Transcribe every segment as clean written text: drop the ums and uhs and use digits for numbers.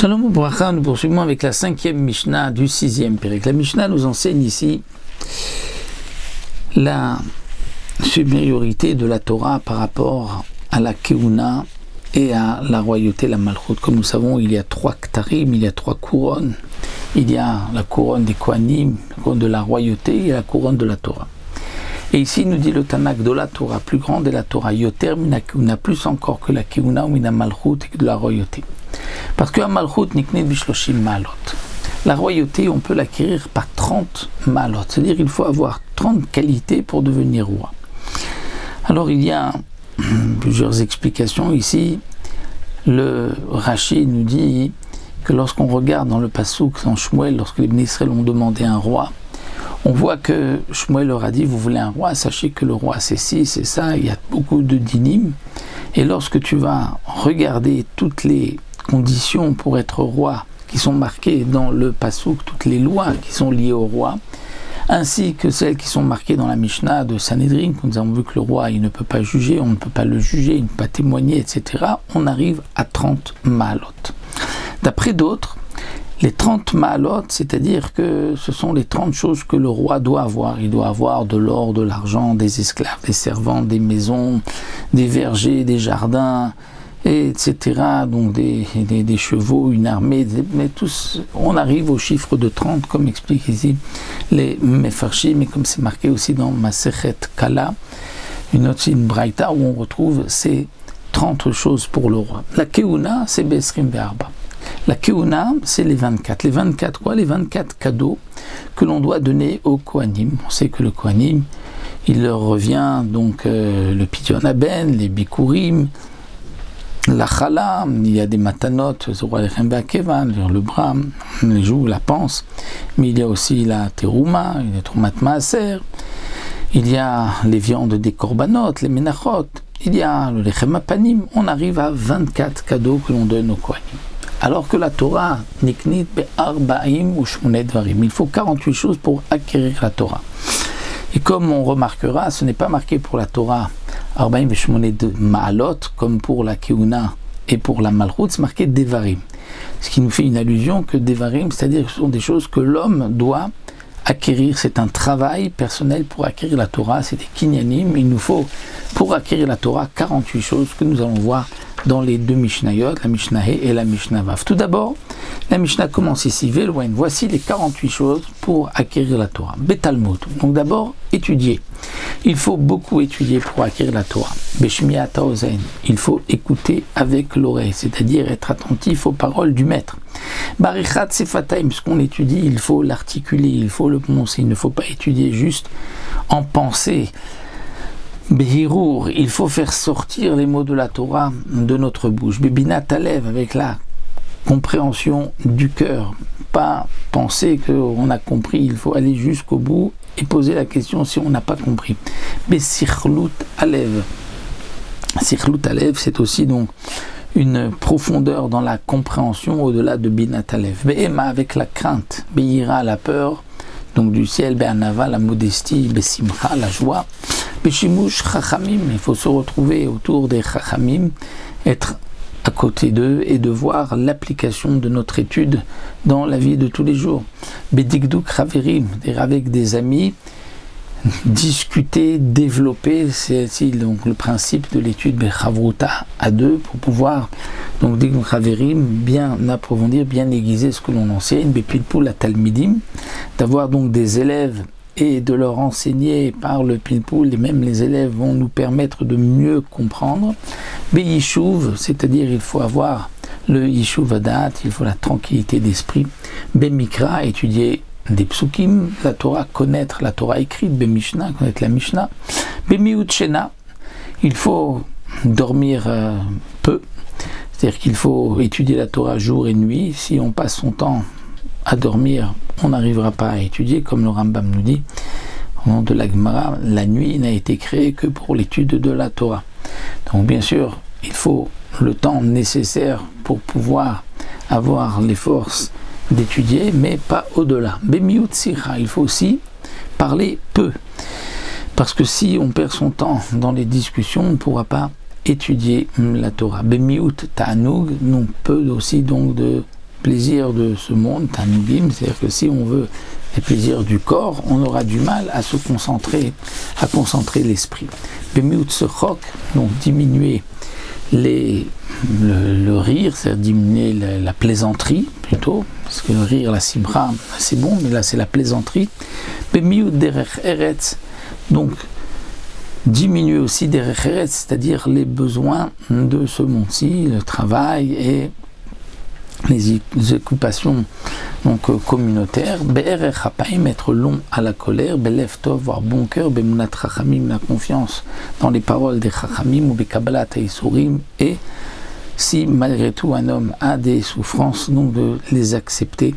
Shalom Ubracha, nous poursuivons avec la 5e Mishnah du 6e Pérec. La Mishnah nous enseigne ici la supériorité de la Torah par rapport à la Keuna et à la royauté, la Malchut. Comme nous savons, il y a 3 Ktarim, il y a 3 couronnes. Il y a la couronne des Kohanim, la couronne de la royauté et la couronne de la Torah. Et ici, nous dit le Tanakh de la Torah, plus grande est la Torah, Yoter mina Keuna, plus encore que la Keuna ou mina Malchut et que de la royauté. Parce que la Malchut niknit bishloshim maalot. La royauté, on peut l'acquérir par 30 maalot. C'est-à-dire qu'il faut avoir 30 qualités pour devenir roi. Alors il y a plusieurs explications ici. Le Rashi nous dit que lorsqu'on regarde dans le Passouk, dans Shmuel, lorsque les Bnei Israël ont demandé un roi, on voit que Shmuel leur a dit, vous voulez un roi, sachez que le roi c'est ci, c'est ça, il y a beaucoup de dinim. Et lorsque tu vas regarder toutes les conditions pour être roi qui sont marquées dans le Passouk, toutes les lois qui sont liées au roi, ainsi que celles qui sont marquées dans la Mishnah de Sanhedrin, quand nous avons vu que le roi il ne peut pas juger, on ne peut pas le juger, il ne peut pas témoigner, etc., on arrive à 30 maalot. D'après d'autres, les 30 maalot, c'est-à-dire que ce sont les 30 choses que le roi doit avoir. Il doit avoir de l'or, de l'argent, des esclaves, des servantes, des maisons, des vergers, des jardins, etc. Donc des chevaux, une armée, mais tous, on arrive au chiffre de 30, comme explique ici les Mefarshim, mais comme c'est marqué aussi dans Masechet Kala, une braïta où on retrouve ces 30 choses pour le roi. La Keuna, c'est Besrim Be'arba. La Keuna, c'est les 24. Les 24 quoi? Les 24 cadeaux que l'on doit donner aux Kohanim. On sait que le Kohanim, il leur revient donc le Pidyon Haben, les Bikurim, la Chala, il y a des matanot, le bras, les joues, la panse, mais il y a aussi la terouma, il y a Teroumat Maaser, il y a les viandes des korbanot, les menachot, il y a le lechem apanim. On arrive à 24 cadeaux que l'on donne aux Kohanim. Alors que la Torah, niknit be'arba'im ou shmonet dvarim, il faut 48 choses pour acquérir la Torah. Et comme on remarquera, ce n'est pas marqué pour la Torah arba'im shmonet maalot, comme pour la keuna et pour la malchut, c'est marqué devarim. Ce qui nous fait une allusion que devarim, c'est-à-dire que ce sont des choses que l'homme doit acquérir, c'est un travail personnel pour acquérir la Torah, c'est des kinyanim. Il nous faut, pour acquérir la Torah, 48 choses que nous allons voir dans les deux Mishnayot, la Mishnah He et la Mishnah Vav. Tout d'abord, la Mishnah commence ici, Velouen. Voici les 48 choses pour acquérir la Torah. Betalmud. Donc d'abord, étudier. Il faut beaucoup étudier pour acquérir la Torah. Beshmiat haozen. Il faut écouter avec l'oreille, c'est-à-dire être attentif aux paroles du maître. Barichat sefataim. Ce qu'on étudie, il faut l'articuler, il faut le prononcer. Il ne faut pas étudier juste en pensée. Behirour, il faut faire sortir les mots de la Torah de notre bouche. Bebinat alev, avec la compréhension du cœur. Pas penser qu'on a compris, il faut aller jusqu'au bout et poser la question si on n'a pas compris. Besirlut alev. Sirlut alev, c'est aussi donc une profondeur dans la compréhension au-delà de binat alev. Be'ema, avec la crainte. Be'ira, la peur. Donc du ciel, Be'anava, la modestie, Be'simcha, la joie. Be'shimush chachamim, il faut se retrouver autour des chachamim, être à côté d'eux et de voir l'application de notre étude dans la vie de tous les jours. Be'dikduk chaverim, avec des amis, discuter, développer, c'est ici donc le principe de l'étude Bechavruta à deux pour pouvoir donc dikduk chaverim, bien approfondir, bien aiguiser ce que l'on enseigne. Bepilpul la talmidim, d'avoir donc des élèves et de leur enseigner par le pilpoul, et même les élèves vont nous permettre de mieux comprendre. Beyishuv, c'est-à-dire il faut avoir le yishuv adat, il faut la tranquillité d'esprit. Bemikra, étudier des psukim, la Torah, connaître la Torah écrite. Bemishna, connaître la Mishnah. Bemiut shena, il faut dormir peu, c'est-à-dire qu'il faut étudier la Torah jour et nuit. Si on passe son temps à dormir, on n'arrivera pas à étudier, comme le Rambam nous dit au nom de la Gemara, la nuit n'a été créée que pour l'étude de la Torah. Donc bien sûr, il faut le temps nécessaire pour pouvoir avoir les forces d'étudier, mais pas au-delà. Bemiut sira, il faut aussi parler peu, parce que si on perd son temps dans les discussions, on ne pourra pas étudier la Torah. Bemiut ta'anoug, on peut aussi donc de plaisirs de ce monde, tanugim, c'est-à-dire que si on veut les plaisirs du corps, on aura du mal à se concentrer, à concentrer l'esprit. Bemiut sechok, donc diminuer le rire, c'est-à-dire diminuer la plaisanterie plutôt, parce que le rire, la simra, c'est bon, mais là c'est la plaisanterie. Bemiut derech eretz, donc diminuer aussi derech eretz, c'est-à-dire les besoins de ce monde-ci, le travail et les occupations donc communautaires. Be'erech hapa'im, être long à la colère. Be'lev tov, avoir bon cœur. Be'munat chachamim, la confiance dans les paroles des chachamim, ou be'kabbalat ha'isurim, et si malgré tout un homme a des souffrances, donc de les accepter,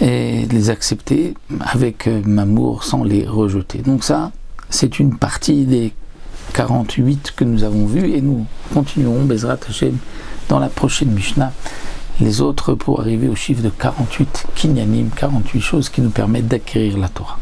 et de les accepter avec amour, sans les rejeter. Donc ça, c'est une partie des 48 que nous avons vus, et nous continuerons Bezrat Hashem dans la prochaine Mishnah les autres pour arriver au chiffre de 48 kinyanim, 48 choses qui nous permettent d'acquérir la Torah.